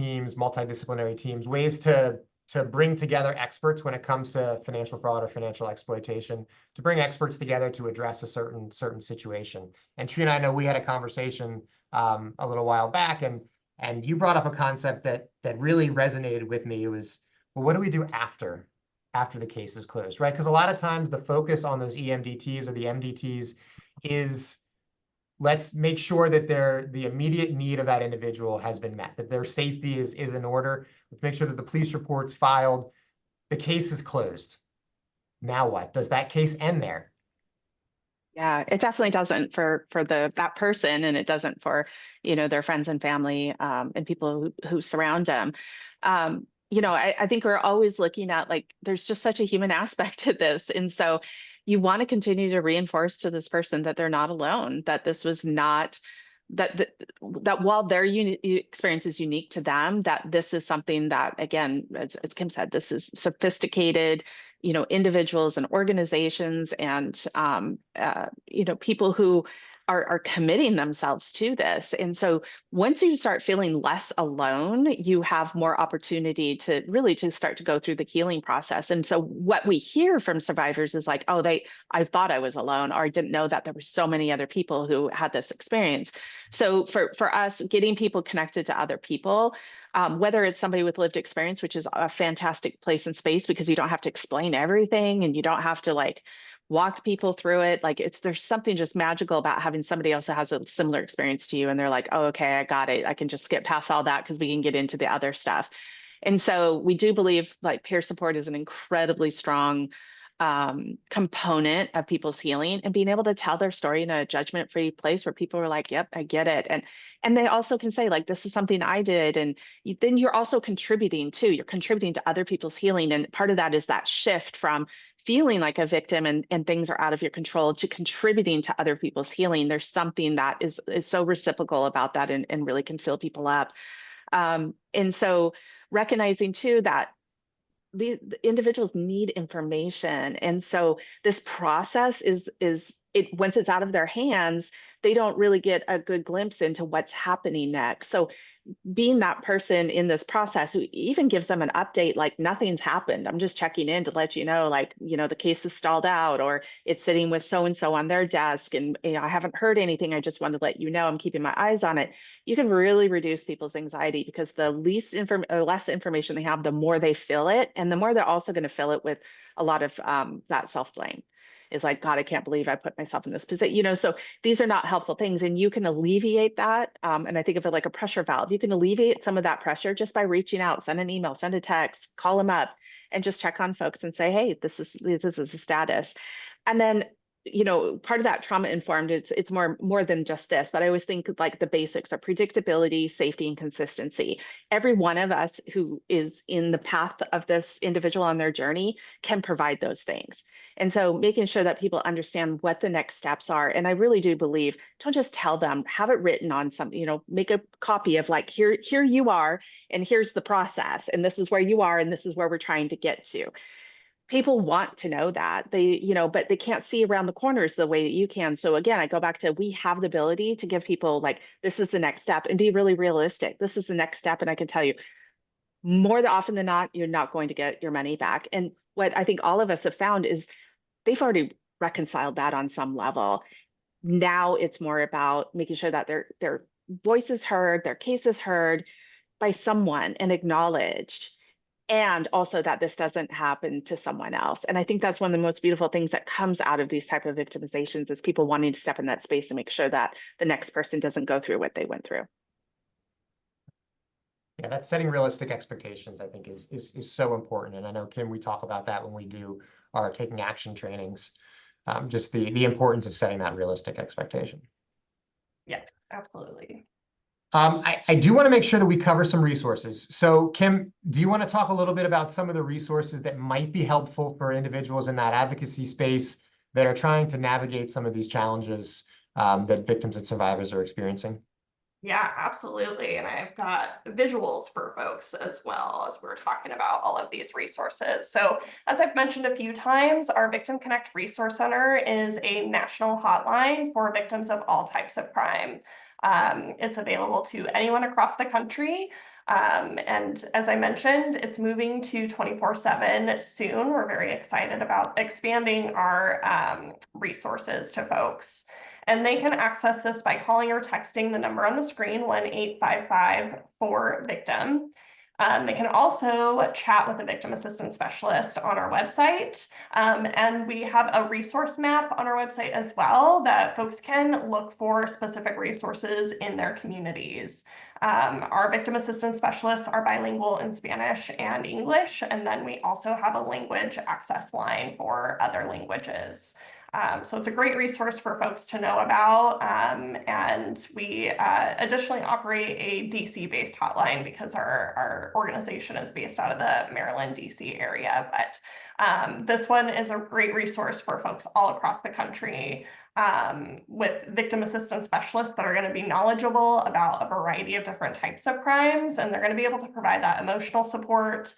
S2: teams, ways to bring together experts when it comes to financial fraud or financial exploitation, to bring experts together to address a certain situation. And Trina, I know we had a conversation a little while back, and you brought up a concept that really resonated with me. It was, well, what do we do after the case is closed, right? Because a lot of times the focus on those EMDTs or the MDTs is, let's make sure that the immediate need of that individual has been met, that their safety is in order. Let's make sure that the police report's filed. The case is closed. Now what? Does that case end there?
S3: Yeah, it definitely doesn't for that person, and it doesn't for, you know, their friends and family, and people who surround them. You know, I think we're always looking at, like, there's just such a human aspect to this, and so you want to continue to reinforce to this person that they're not alone, that this was not that while their experience is unique to them, that this is something that, again, as Kim said, this is sophisticated, you know, individuals and organizations and you know, people who are committing themselves to this. And so once you start feeling less alone, you have more opportunity to really just start to go through the healing process. And so what we hear from survivors is like, oh, I thought I was alone, or I didn't know that there were so many other people who had this experience. So for us, getting people connected to other people, whether it's somebody with lived experience, which is a fantastic place and space because you don't have to explain everything and you don't have to like walk people through it. Like there's something just magical about having somebody else who has a similar experience to you. And they're like, oh, okay, I got it. I can just skip past all that because we can get into the other stuff. And so we do believe like peer support is an incredibly strong component of people's healing, and being able to tell their story in a judgment-free place where people are like, yep, I get it. And they also can say like, this is something I did. And then you're also contributing too. You're contributing to other people's healing. And part of that is that shift from feeling like a victim and things are out of your control to contributing to other people's healing. There's something that is so reciprocal about that and really can fill people up. And so recognizing too that the individuals need information. And so this process is it, once it's out of their hands, they don't really get a good glimpse into what's happening next. So being that person in this process who even gives them an update, like nothing's happened. I'm just checking in to let you know, like, the case is stalled out, or it's sitting with so-and-so on their desk, and I haven't heard anything. I just wanted to let you know I'm keeping my eyes on it. You can really reduce people's anxiety, because the less information they have, the more they feel it, and the more they're also going to fill it with a lot of that self-blame. Is like, God, I can't believe I put myself in this position. So these are not helpful things, and you can alleviate that. And I think of it like a pressure valve. You can alleviate some of that pressure just by reaching out, send an email, send a text, call them up, and just check on folks and say, hey, this is the status. And then, part of that trauma informed, it's more than just this, but I always think like the basics are predictability, safety, and consistency. Every one of us who is in the path of this individual on their journey can provide those things. And so making sure that people understand what the next steps are. And I really do believe, don't just tell them, have it written on something, make a copy of like, here you are, and here's the process, and this is where you are, and this is where we're trying to get to. People want to know that but they can't see around the corners the way that you can. So again, I go back to, we have the ability to give people like, this is the next step, and be really realistic. This is the next step. And I can tell you, more often than not, you're not going to get your money back. And what I think all of us have found is they've already reconciled that on some level. Now it's more about making sure that their voice is heard, their case is heard by someone and acknowledged, and also that this doesn't happen to someone else. And I think that's one of the most beautiful things that comes out of these type of victimizations, is people wanting to step in that space and make sure that the next person doesn't go through what they went through.
S2: Yeah, that setting realistic expectations, I think, is so important. And I know, Kim, we talk about that when we do our taking action trainings, just the importance of setting that realistic expectation.
S1: Yeah, absolutely.
S2: I do want to make sure that we cover some resources. So, Kim, do you want to talk a little bit about some of the resources that might be helpful for individuals in that advocacy space that are trying to navigate some of these challenges that victims and survivors are experiencing?
S1: Yeah, absolutely. And I've got visuals for folks as well, as we're talking about all of these resources. So as I've mentioned a few times, our Victim Connect Resource Center is a national hotline for victims of all types of crime. It's available to anyone across the country. And as I mentioned, it's moving to 24/7 soon. We're very excited about expanding our resources to folks. And they can access this by calling or texting the number on the screen, 1-855-4-VICTIM. They can also chat with a victim assistance specialist on our website. And we have a resource map on our website as well that folks can look for specific resources in their communities. Our victim assistance specialists are bilingual in Spanish and English, and then we also have a language access line for other languages. So it's a great resource for folks to know about. And we additionally operate a DC-based hotline because our organization is based out of the Maryland, DC area. But this one is a great resource for folks all across the country, with victim assistance specialists that are going to be knowledgeable about a variety of different types of crimes, and they're going to be able to provide that emotional support,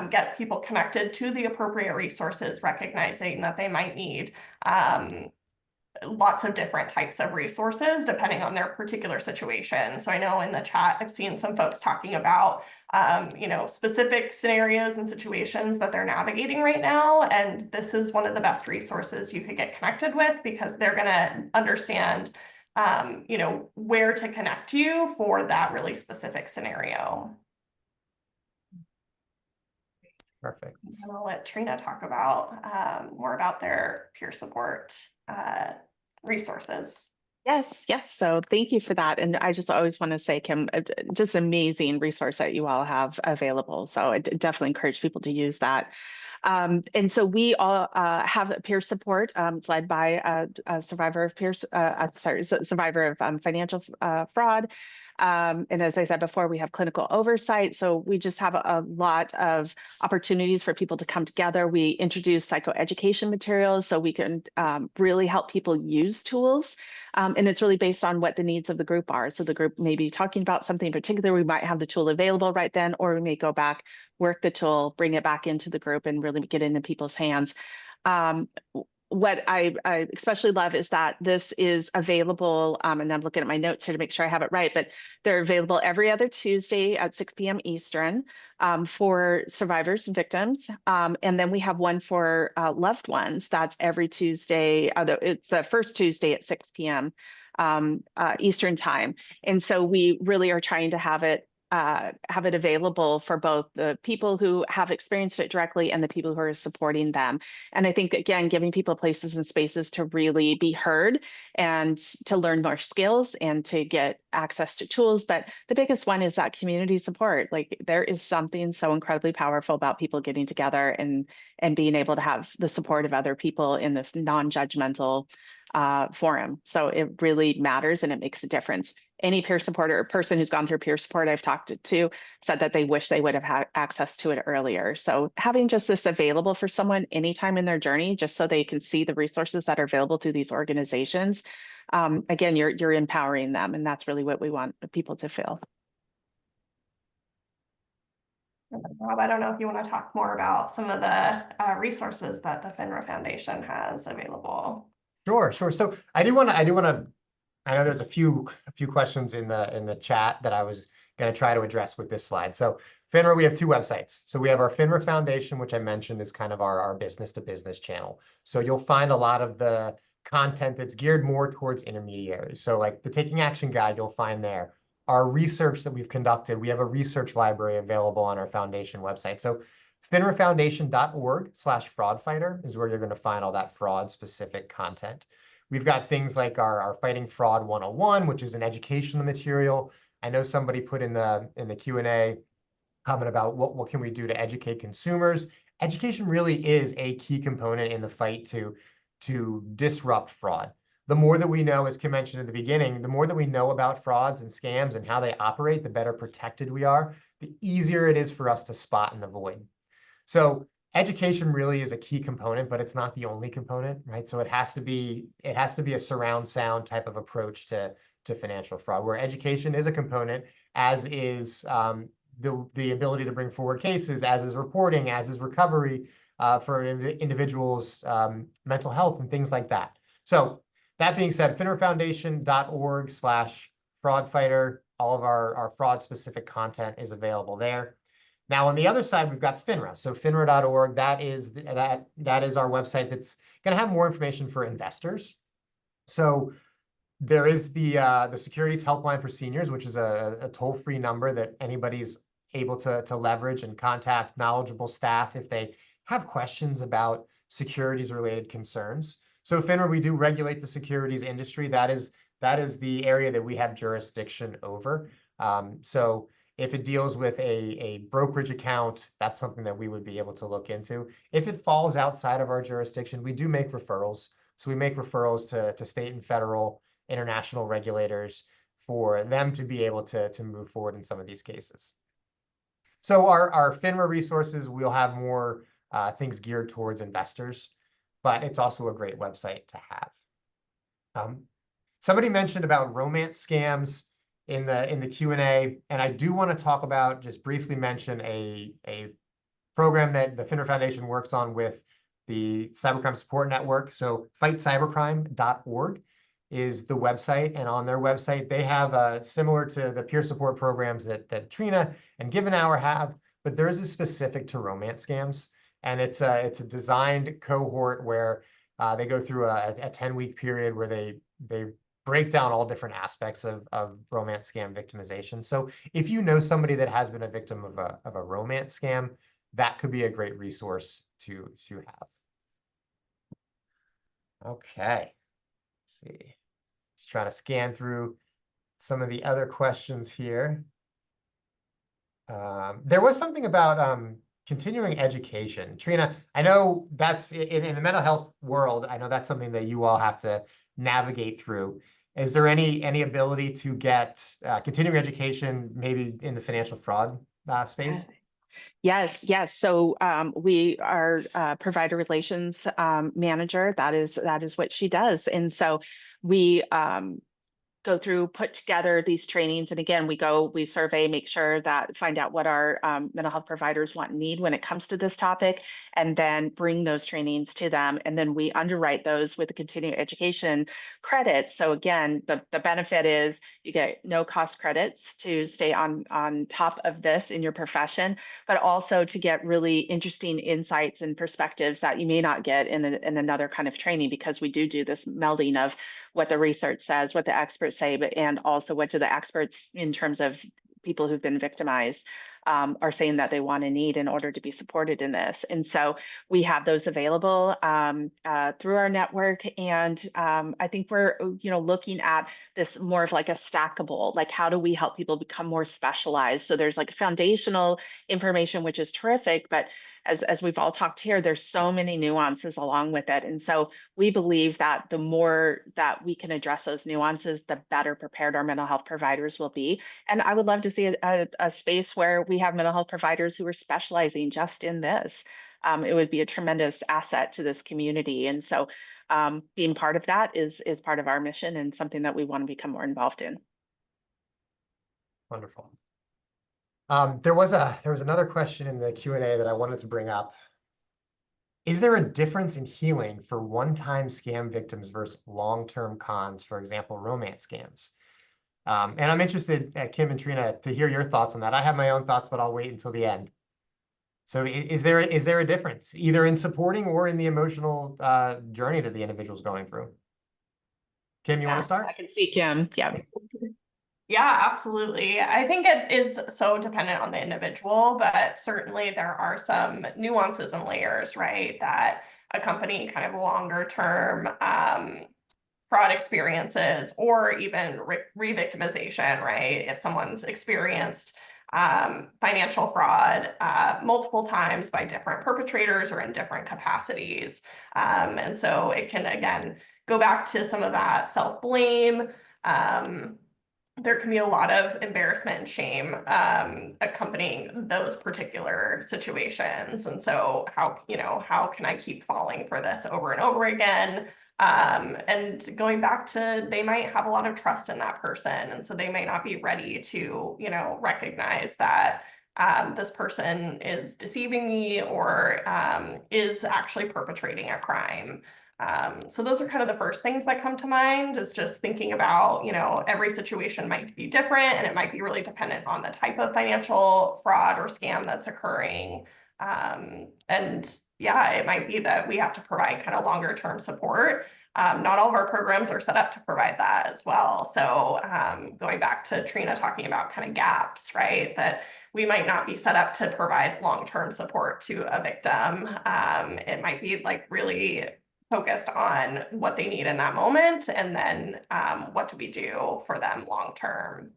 S1: get people connected to the appropriate resources, recognizing that they might need lots of different types of resources depending on their particular situation. So I know in the chat, I've seen some folks talking about, specific scenarios and situations that they're navigating right now. And this is one of the best resources you could get connected with, because they're going to understand, where to connect you for that really specific scenario.
S2: Perfect.
S1: And I'll let Trina talk about more about their peer support resources.
S3: Yes. So thank you for that. And I just always want to say, Kim, just amazing resource that you all have available. So I definitely encourage people to use that. And so we all have peer support. It's led by a survivor of survivor of financial fraud. And as I said before, we have clinical oversight. So we just have a lot of opportunities for people to come together. We introduce psychoeducation materials so we can really help people use tools. And it's really based on what the needs of the group are. So the group may be talking about something in particular. We might have the tool available right then, or we may go back, work the tool, bring it back into the group, and really get into people's hands. what I especially love is that this is available, and I'm looking at my notes here to make sure I have it right, but they're available every other Tuesday at 6 p.m. Eastern for survivors and victims. And then we have one for loved ones. That's every Tuesday. It's the first Tuesday at 6 p.m. Eastern time. And so we really are trying to have it available for both the people who have experienced it directly and the people who are supporting them. And I think, again, giving people places and spaces to really be heard and to learn more skills and to get access to tools. But the biggest one is that community support. Like, there is something so incredibly powerful about people getting together and being able to have the support of other people in this non-judgmental forum. So it really matters and it makes a difference. Any peer supporter or person who's gone through peer support I've talked to said that they wish they would have had access to it earlier. So having just this available for someone anytime in their journey, just so they can see the resources that are available through these organizations, again, you're empowering them, and that's really what we want people to feel.
S1: Rob, I don't know if you want to talk more about some of the resources that the FINRA Foundation has available.
S2: Sure. So I know there's a few questions in the chat that I was going to try to address with this slide. So FINRA, we have two websites. So we have our FINRA Foundation, which I mentioned is kind of our business to business channel. So you'll find a lot of the content that's geared more towards intermediaries. So like the Taking Action Guide, you'll find there. Our research that we've conducted, we have a research library available on our foundation website. So finrafoundation.org/fraudfighter is where you're going to find all that fraud specific content. We've got things like our Fighting Fraud 101, which is an educational material. I know somebody put in the Q&A comment about what can we do to educate consumers. Education really is a key component in the fight to disrupt fraud. The more that we know, as Kim mentioned at the beginning, the more that we know about frauds and scams and how they operate, the better protected we are, the easier it is for us to spot and avoid. So education really is a key component, but it's not the only component, right? So it has to be a surround sound type of approach to financial fraud, where education is a component, as is the ability to bring forward cases, as is reporting, as is recovery for individuals' mental health and things like that. So that being said, finrafoundation.org/fraudfighter, all of our fraud specific content is available there. Now, on the other side, we've got FINRA. So finra.org, that is our website that's going to have more information for investors. So there is the Securities Helpline for Seniors, which is a toll-free number that anybody's able to leverage and contact knowledgeable staff if they have questions about securities-related concerns. So FINRA, we do regulate the securities industry. That is the area that we have jurisdiction over. So if it deals with a brokerage account, that's something that we would be able to look into. If it falls outside of our jurisdiction, we do make referrals. So we make referrals to state and federal, international regulators for them to be able to move forward in some of these cases. So our FINRA resources, we'll have more things geared towards investors, but it's also a great website to have. Somebody mentioned about romance scams in the Q&A, and I do want to talk about, just briefly mention a program that the FINRA Foundation works on with the Cybercrime Support Network. So fightcybercrime.org is the website, and on their website they have similar to the peer support programs that Trina and Give an Hour have, but there is a specific to romance scams, and it's a designed cohort where they go through a 10-week period where they break down all different aspects of romance scam victimization. So if you know somebody that has been a victim of a romance scam, that could be a great resource to have. Okay, let's see. Just trying to scan through some of the other questions here. There was something about continuing education. Trina, I know that's in the mental health world, I know that's something that you all have to navigate through. Is there any ability to get continuing education maybe in the financial fraud space?
S3: Yes. So we are provider relations manager. That is what she does. And so we go through, put together these trainings. And again, we survey, make sure that, find out what our mental health providers want and need when it comes to this topic, and then bring those trainings to them. And then we underwrite those with the continuing education credits. So again, the benefit is you get no cost credits to stay on top of this in your profession, but also to get really interesting insights and perspectives that you may not get in another kind of training, because we do this melding of what the research says, what the experts say, but and also what do the experts in terms of people who've been victimized are saying that they want and need in order to be supported in this. And so we have those available through our network. And I think we're, looking at this more of like a stackable, like how do we help people become more specialized? So there's like foundational information, which is terrific, but as we've all talked here, there's so many nuances along with it. And so we believe that the more that we can address those nuances, the better prepared our mental health providers will be. And I would love to see a space where we have mental health providers who are specializing just in this. It would be a tremendous asset to this community. And so being part of that is part of our mission and something that we want to become more involved in.
S2: Wonderful. There was another question in the Q&A that I wanted to bring up. Is there a difference in healing for one-time scam victims versus long-term cons, for example, romance scams? And I'm interested, Kim and Trina, to hear your thoughts on that. I have my own thoughts, but I'll wait until the end. So is there a difference, either in supporting or in the emotional journey that the individual's going through? Kim, you want to start?
S3: I can see Kim. Yeah.
S1: Yeah, absolutely. I think it is so dependent on the individual, but certainly there are some nuances and layers, right, that accompany kind of longer term fraud experiences or even re-victimization, right? If someone's experienced financial fraud multiple times by different perpetrators or in different capacities. And so it can, again, go back to some of that self-blame. There can be a lot of embarrassment and shame accompanying those particular situations. And so how can I keep falling for this over and over again? And going back to, they might have a lot of trust in that person. And so they may not be ready to, recognize that this person is deceiving me or is actually perpetrating a crime. So those are kind of the first things that come to mind, is just thinking about, every situation might be different and it might be really dependent on the type of financial fraud or scam that's occurring. And yeah, it might be that we have to provide kind of longer term support. Not all of our programs are set up to provide that as well. So going back to Trina talking about kind of gaps, right, that we might not be set up to provide long-term support to a victim. It might be like really focused on what they need in that moment, and then what do we do for them long term.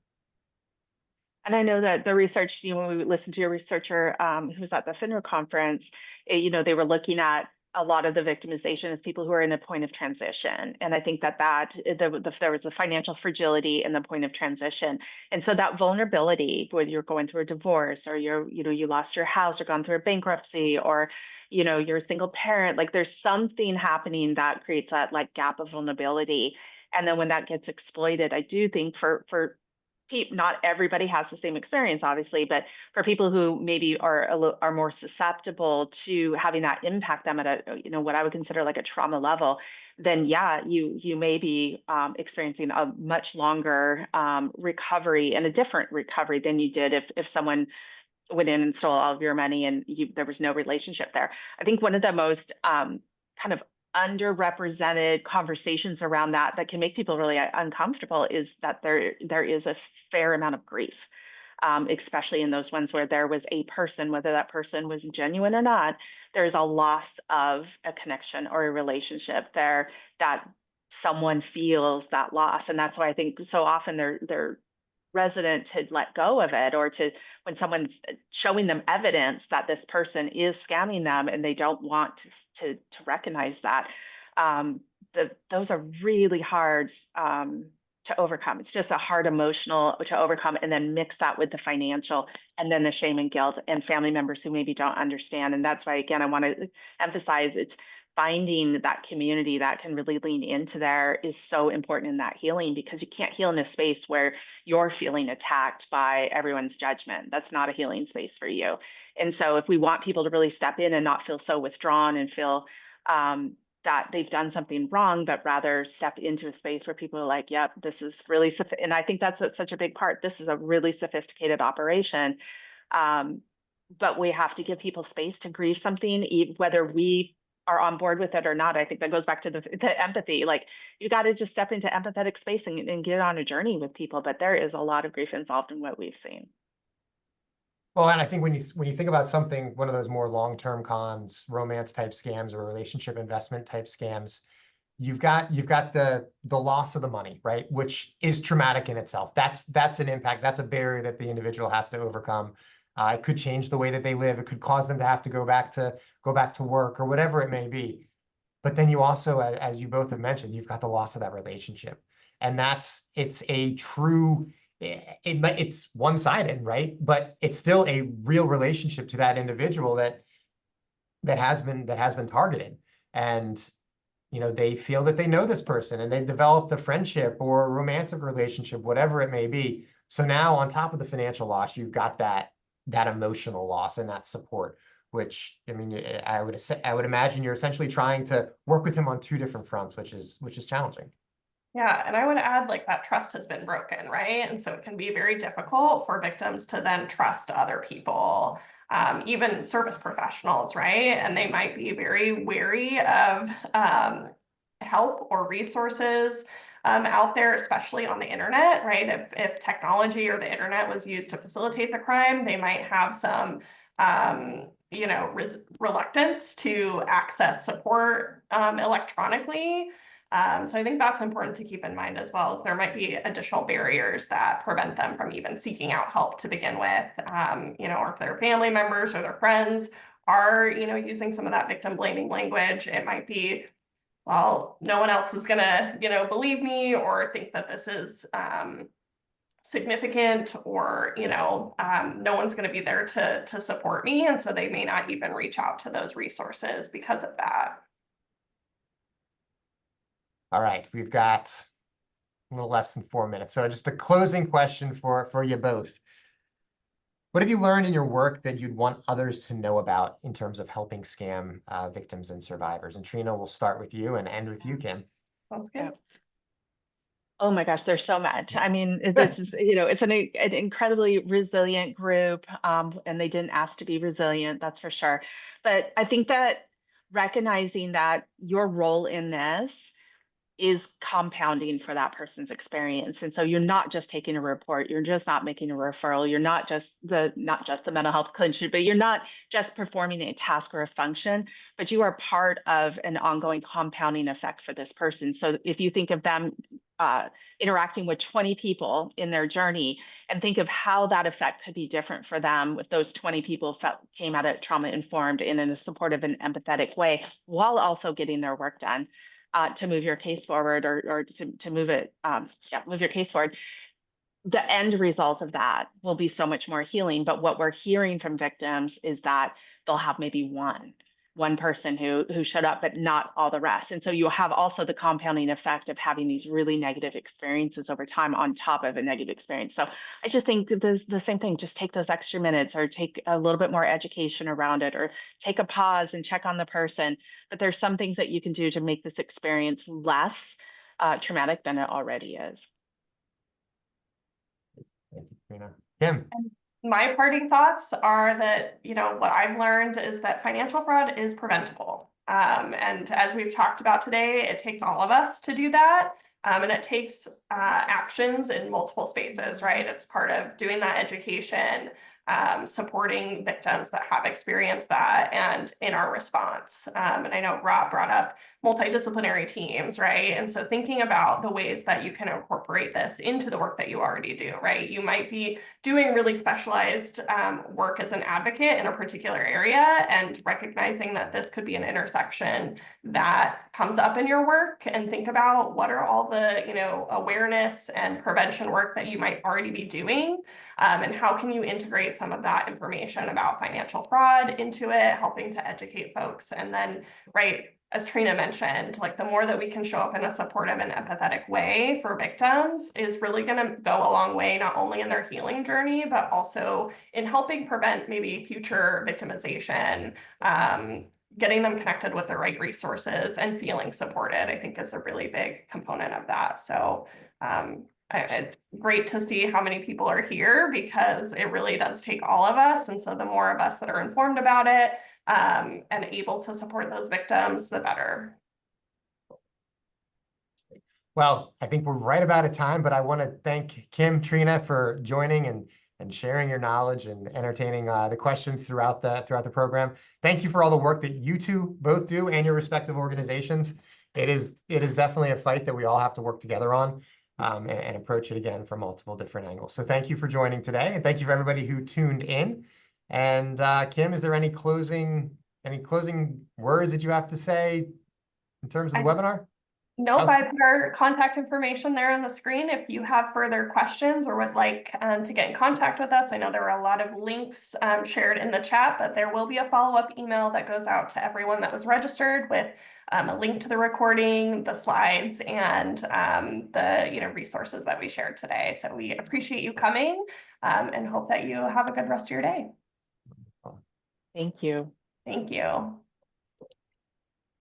S3: And I know that the research, when we listened to a researcher who was at the FINRA conference, they were looking at a lot of the victimization as people who are in a point of transition. And I think that there was a financial fragility in the point of transition. And so that vulnerability, whether you're going through a divorce or you lost your house or gone through a bankruptcy, or you're a single parent, like there's something happening that creates that like gap of vulnerability. And then when that gets exploited, I do think for people, not everybody has the same experience, obviously, but for people who maybe are more susceptible to having that impact them at a what I would consider like a trauma level, then yeah, you may be experiencing a much longer recovery and a different recovery than you did if someone went in and stole all of your money and there was no relationship there. I think one of the most kind of underrepresented conversations around that can make people really uncomfortable is that there is a fair amount of grief, especially in those ones where there was a person, whether that person was genuine or not, there's a loss of a connection or a relationship there that someone feels that loss. And that's why I think so often they're resident to let go of it, or to when someone's showing them evidence that this person is scamming them and they don't want to recognize that, those are really hard to overcome. It's just a hard emotional to overcome, and then mix that with the financial and then the shame and guilt and family members who maybe don't understand. And that's why, again, I want to emphasize finding that community that can really lean into there is so important in that healing, because you can't heal in a space where you're feeling attacked by everyone's judgment. That's not a healing space for you. And so if we want people to really step in and not feel so withdrawn and feel that they've done something wrong, but rather step into a space where people are like, yep, this is really, and I think that's such a big part. This is a really sophisticated operation. But we have to give people space to grieve something, whether we are on board with it or not. I think that goes back to the empathy. Like, you got to just step into empathetic space and get on a journey with people. But there is a lot of grief involved in what we've seen.
S2: Well, and I think when you think about something, one of those more long-term cons, romance type scams or relationship investment type scams, you've got the loss of the money, right? Which is traumatic in itself. That's an impact. That's a barrier that the individual has to overcome. It could change the way that they live. It could cause them to have to go back to work or whatever it may be. But then you also, as you both have mentioned, you've got the loss of that relationship, and it's a true. It's one-sided, right? But it's still a real relationship to that individual that has been targeted, and they feel that they know this person and they've developed a friendship or a romantic relationship, whatever it may be. So now, on top of the financial loss, you've got that emotional loss and that support, which, I mean, I would imagine you're essentially trying to work with him on two different fronts, which is challenging.
S1: Yeah, and I would add, like, that trust has been broken, right? And so it can be very difficult for victims to then trust other people, even service professionals, right? And they might be very wary of help or resources out there, especially on the internet, right? If technology or the internet was used to facilitate the crime, they might have some reluctance to access support electronically. So I think that's important to keep in mind, as well as there might be additional barriers that prevent them from even seeking out help to begin with, or if their family members or their friends are, using some of that victim blaming language, it might be, well, no one else is gonna, believe me or think that this is significant, or, no one's gonna be there to support me. And so they may not even reach out to those resources because of that.
S2: All right, we've got a little less than 4 minutes. So just a closing question for you both. What have you learned in your work that you'd want others to know about in terms of helping scam victims and survivors? And Trina, we'll start with you and end with you, Kim.
S1: Sounds good.
S3: Yep. Oh my gosh, there's so much. I mean, this is, it's an incredibly resilient group, and they didn't ask to be resilient, that's for sure. But I think that recognizing that your role in this is compounding for that person's experience. And so you're not just taking a report, you're just not making a referral, you're not just the mental health clinician, but you're not just performing a task or a function, but you are part of an ongoing compounding effect for this person. So if you think of them interacting with 20 people in their journey, and think of how that effect could be different for them if those 20 people came at it trauma informed and in a supportive and empathetic way, while also getting their work done. To move your case forward, or to move it, move your case forward. The end result of that will be so much more healing. But what we're hearing from victims is that they'll have maybe one person who showed up, but not all the rest. And so you have also the compounding effect of having these really negative experiences over time on top of a negative experience. So I just think the same thing, just take those extra minutes, or take a little bit more education around it, or take a pause and check on the person. But there's some things that you can do to make this experience less traumatic than it already is.
S2: Thank you, Trina. Kim.
S1: My parting thoughts are that, what I've learned is that financial fraud is preventable. And as we've talked about today, it takes all of us to do that. And it takes actions in multiple spaces, right? It's part of doing that education, supporting victims that have experienced that, and in our response. And I know Rob brought up multidisciplinary teams, right? And so thinking about the ways that you can incorporate this into the work that you already do, right? You might be doing really specialized work as an advocate in a particular area, and recognizing that this could be an intersection that comes up in your work, and think about what are all the, awareness and prevention work that you might already be doing, and how can you integrate incorporate some of that information about financial fraud into it, helping to educate folks. And then, right, as Trina mentioned, like the more that we can show up in a supportive and empathetic way for victims is really going to go a long way, not only in their healing journey, but also in helping prevent maybe future victimization, getting them connected with the right resources and feeling supported, I think is a really big component of that. So it's great to see how many people are here because it really does take all of us. And so the more of us that are informed about it and able to support those victims, the better.
S2: Well, I think we're right about at time, but I want to thank Kim, Trina for joining and sharing your knowledge and entertaining the questions throughout the program. Thank you for all the work that you two both do and your respective organizations. It is definitely a fight that we all have to work together on and approach it again from multiple different angles. So thank you for joining today, and thank you for everybody who tuned in. And Kim, is there any closing words that you have to say in terms of the webinar?
S1: Nope, I put our contact information there on the screen. If you have further questions or would like to get in contact with us, I know there are a lot of links shared in the chat, but there will be a follow-up email that goes out to everyone that was registered with a link to the recording, the slides, and the resources that we shared today. So we appreciate you coming and hope that you have a good rest of your day.
S3: Thank you.
S1: Thank you.